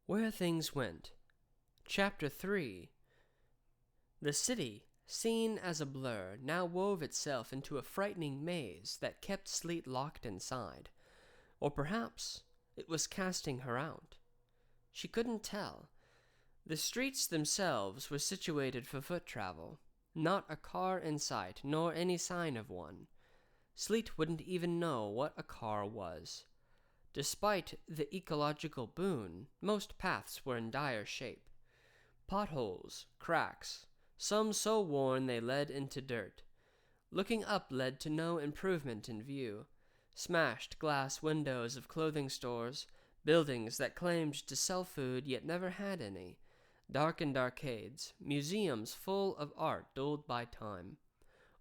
Where Things Went. Chapter 3. The city, seen as a blur, now wove itself into a frightening maze that kept Sleet locked inside. Or perhaps it was casting her out. She couldn't tell. The streets themselves were situated for foot travel. Not a car in sight, nor any sign of one. Sleet wouldn't even know what a car was. Despite the ecological boon, most paths were in dire shape. Potholes, cracks, some so worn they led into dirt. Looking up led to no improvement in view. Smashed glass windows of clothing stores, buildings that claimed to sell food yet never had any, darkened arcades, museums full of art dulled by time,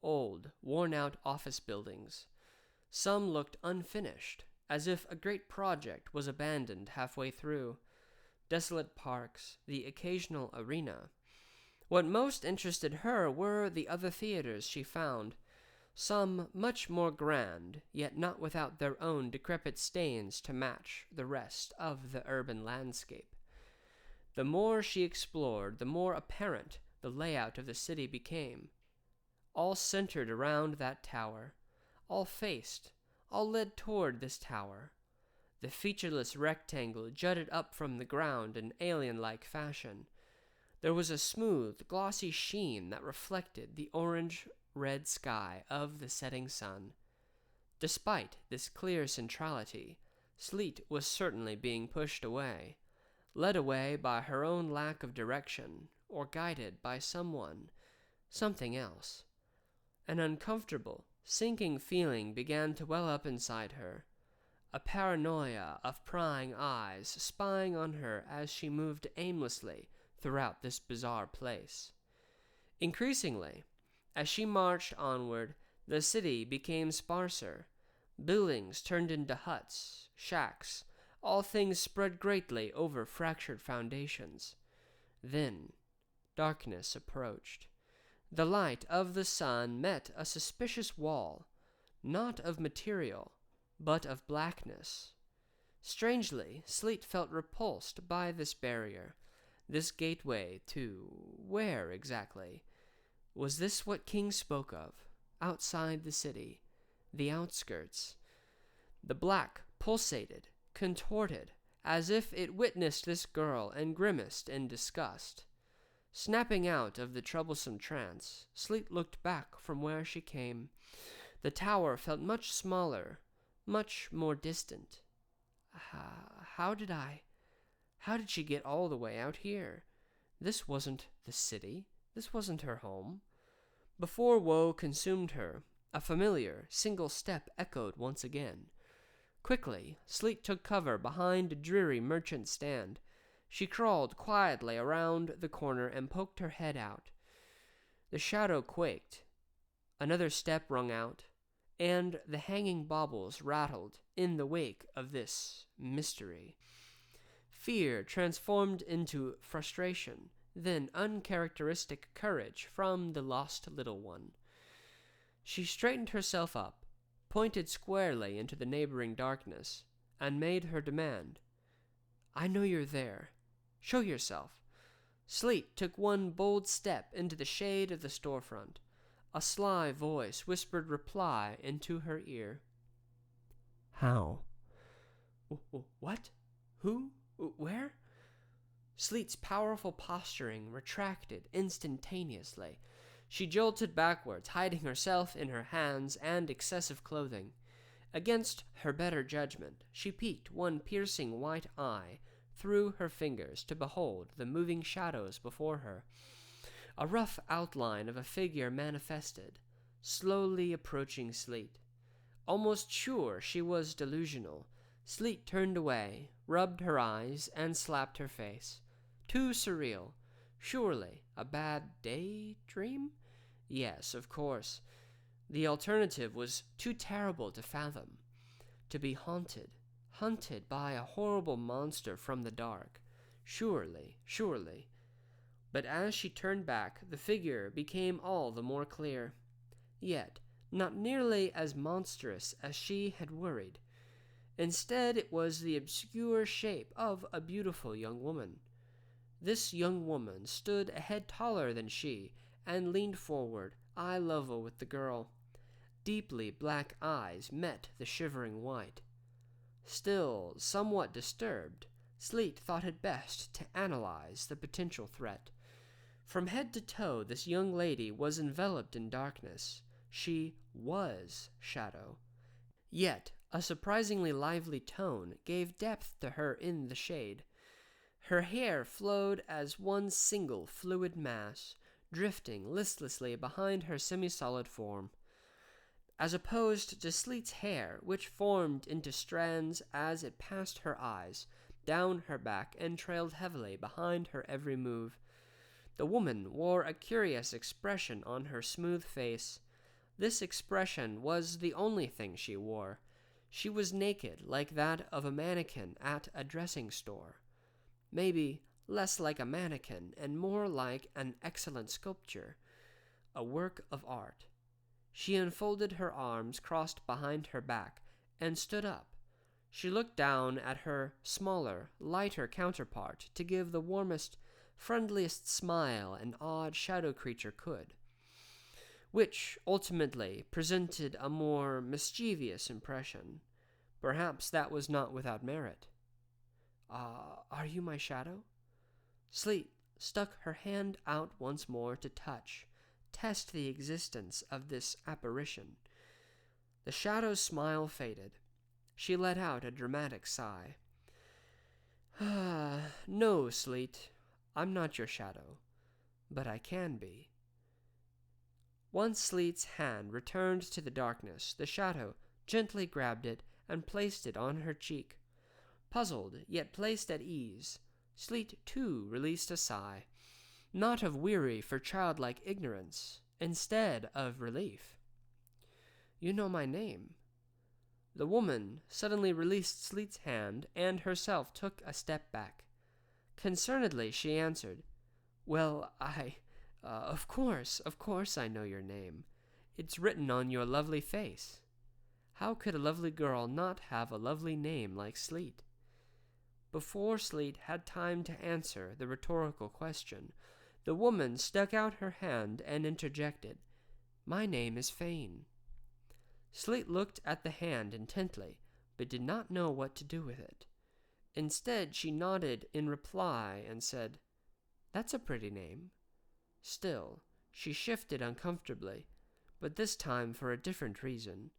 old, worn-out office buildings. Some looked unfinished, as if a great project was abandoned halfway through. Desolate parks, the occasional arena. What most interested her were the other theaters she found, some much more grand, yet not without their own decrepit stains to match the rest of the urban landscape. The more she explored, the more apparent the layout of the city became. All centered around that tower, all led toward this tower. The featureless rectangle jutted up from the ground in alien-like fashion. There was a smooth, glossy sheen that reflected the orange-red sky of the setting sun. Despite this clear centrality, Sleet was certainly being pushed away, led away by her own lack of direction, or guided by something else. An uncomfortable, sinking feeling began to well up inside her. A paranoia of prying eyes spying on her as she moved aimlessly throughout this bizarre place. Increasingly, as she marched onward, the city became sparser. Buildings turned into huts, shacks, all things spread greatly over fractured foundations. Then, darkness approached. The light of the sun met a suspicious wall, not of material, but of blackness. Strangely, Sleet felt repulsed by this barrier, this gateway to where exactly? Was this what King spoke of? Outside the city, the outskirts. The black pulsated, contorted, as if it witnessed this girl and grimaced in disgust. Snapping out of the troublesome trance, Sleet looked back from where she came. The tower felt much smaller, much more distant. How did she get all the way out here? This wasn't the city. This wasn't her home. Before woe consumed her, a familiar, single step echoed once again. Quickly, Sleet took cover behind a dreary merchant stand. She crawled quietly around the corner and poked her head out. The shadow quaked. Another step rung out, and the hanging baubles rattled in the wake of this mystery. Fear transformed into frustration, then uncharacteristic courage from the lost little one. She straightened herself up, pointed squarely into the neighboring darkness, and made her demand. "I know you're there. Show yourself." Sleet took one bold step into the shade of the storefront. A sly voice whispered reply into her ear. "How?" "What? Who? Where?" Sleet's powerful posturing retracted instantaneously. She jolted backwards, hiding herself in her hands and excessive clothing. Against her better judgment, she peeked one piercing white eye through her fingers to behold the moving shadows before her. A rough outline of a figure manifested, slowly approaching Sleet. Almost sure she was delusional, Sleet turned away, rubbed her eyes, and slapped her face. Too surreal. Surely a bad daydream? Yes, of course. The alternative was too terrible to fathom. To be haunted by a horrible monster from the dark. Surely. But as she turned back, the figure became all the more clear. Yet not nearly as monstrous as she had worried. Instead, it was the obscure shape of a beautiful young woman. This young woman stood a head taller than she and leaned forward, eye level with the girl. Deeply black eyes met the shivering white. Still somewhat disturbed, Sleet thought it best to analyze the potential threat. From head to toe, this young lady was enveloped in darkness. She was shadow. Yet, a surprisingly lively tone gave depth to her in the shade. Her hair flowed as one single fluid mass, drifting listlessly behind her semi-solid form, as opposed to Sleet's hair, which formed into strands as it passed her eyes, down her back, and trailed heavily behind her every move. The woman wore a curious expression on her smooth face. This expression was the only thing she wore. She was naked, like that of a mannequin at a dressing store. Maybe less like a mannequin and more like an excellent sculpture, a work of art. She unfolded her arms crossed behind her back and stood up. She looked down at her smaller, lighter counterpart to give the warmest, friendliest smile an odd shadow creature could, which ultimately presented a more mischievous impression. Perhaps that was not without merit. Are you my shadow? Sleet stuck her hand out once more to test the existence of this apparition. The shadow's smile faded. She let out a dramatic sigh. No, Sleet, I'm not your shadow, but I can be. Once Sleet's hand returned to the darkness, the shadow gently grabbed it and placed it on her cheek. Puzzled, yet placed at ease, Sleet too released a sigh, not of weary for childlike ignorance, instead of relief. You know my name. The woman suddenly released Sleet's hand and herself took a step back. Concernedly she answered, Well, of course I know your name. It's written on your lovely face. How could a lovely girl not have a lovely name like Sleet? Before Sleet had time to answer the rhetorical question, the woman stuck out her hand and interjected, My name is Fane. Sleet looked at the hand intently, but did not know what to do with it. Instead, she nodded in reply and said, That's a pretty name. Still, she shifted uncomfortably, but this time for a different reason.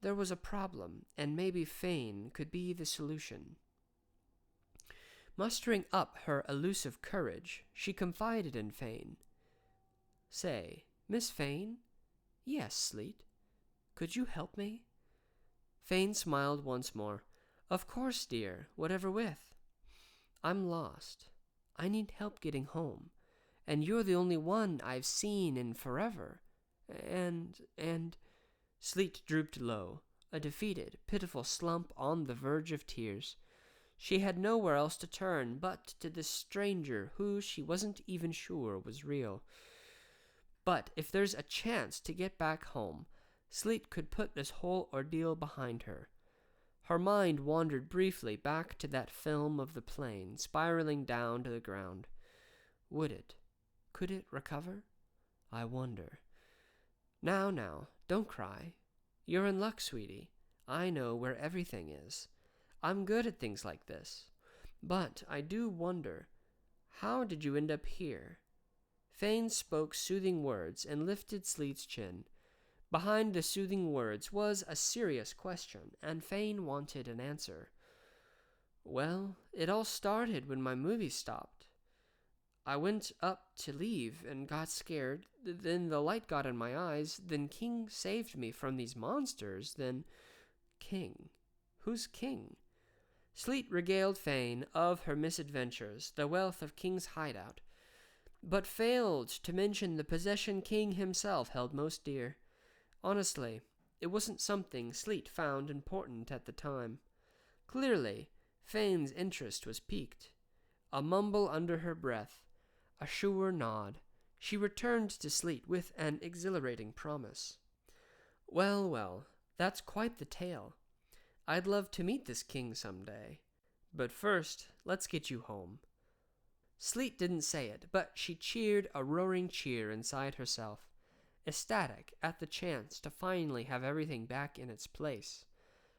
There was a problem, and maybe Fane could be the solution. Mustering up her elusive courage, she confided in Fane. Say, Miss Fane? Yes, Sleet. Could you help me? Fane smiled once more. Of course, dear, whatever with. I'm lost. I need help getting home, and you're the only one I've seen in forever. And... Sleet drooped low, a defeated, pitiful slump on the verge of tears. She had nowhere else to turn but to this stranger who she wasn't even sure was real. But if there's a chance to get back home, Sleet could put this whole ordeal behind her. Her mind wandered briefly back to that film of the plane spiraling down to the ground. Would it? Could it recover? I wonder. Now, don't cry. You're in luck, sweetie. I know where everything is. I'm good at things like this. But I do wonder, how did you end up here? Fane spoke soothing words and lifted Sleet's chin. Behind the soothing words was a serious question, and Fane wanted an answer. Well, it all started when my movie stopped. I went up to leave and got scared. Then the light got in my eyes. Then King saved me from these monsters. Then... King? Who's King? Sleet regaled Fane of her misadventures, the wealth of King's hideout, but failed to mention the possession King himself held most dear. Honestly, it wasn't something Sleet found important at the time. Clearly, Fane's interest was piqued. A mumble under her breath, a sure nod. She returned to Sleet with an exhilarating promise. Well, that's quite the tale. I'd love to meet this king someday. But first, let's get you home." Sleet didn't say it, but she cheered a roaring cheer inside herself, ecstatic at the chance to finally have everything back in its place.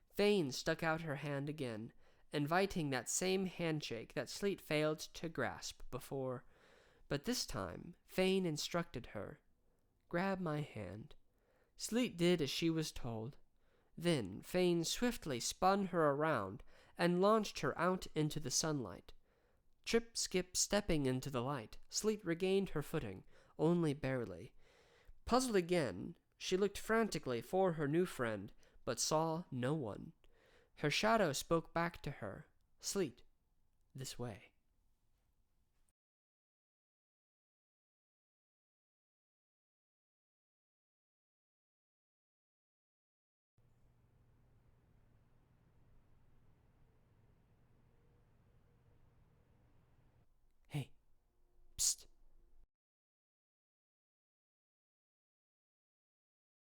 Fane stuck out her hand again, inviting that same handshake that Sleet failed to grasp before. But this time, Fane instructed her, "Grab my hand." Sleet did as she was told. Then Fane swiftly spun her around and launched her out into the sunlight. Trip, skip, stepping into the light, Sleet regained her footing, only barely. Puzzled again, she looked frantically for her new friend, but saw no one. Her shadow spoke back to her, "Sleet, this way."